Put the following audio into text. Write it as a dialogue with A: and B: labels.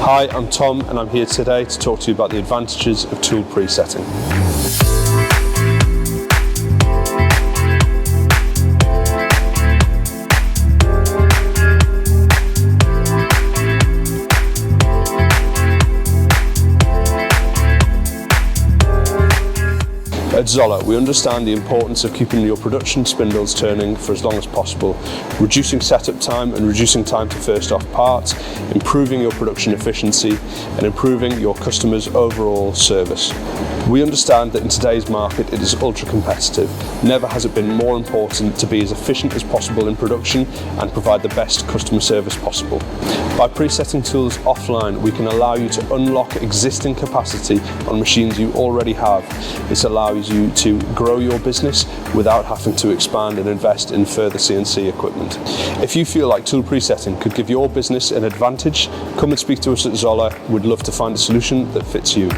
A: Hi, I'm Tom and I'm here today to talk to you about the advantages of tool presetting. At Zoller, we understand the importance of keeping your production spindles turning for as long as possible, reducing setup time and reducing time to first off parts, improving your production efficiency and improving your customers' overall service. We understand that in today's market it is ultra competitive. Never has it been more important to be as efficient as possible in production and provide the best customer service possible. By presetting tools offline, we can allow you to unlock existing capacity on machines you already have. This allows you to grow your business without having to expand and invest in further CNC equipment. If you feel like tool presetting could give your business an advantage, come and speak to us at Zoller. We'd love to find a solution that fits you.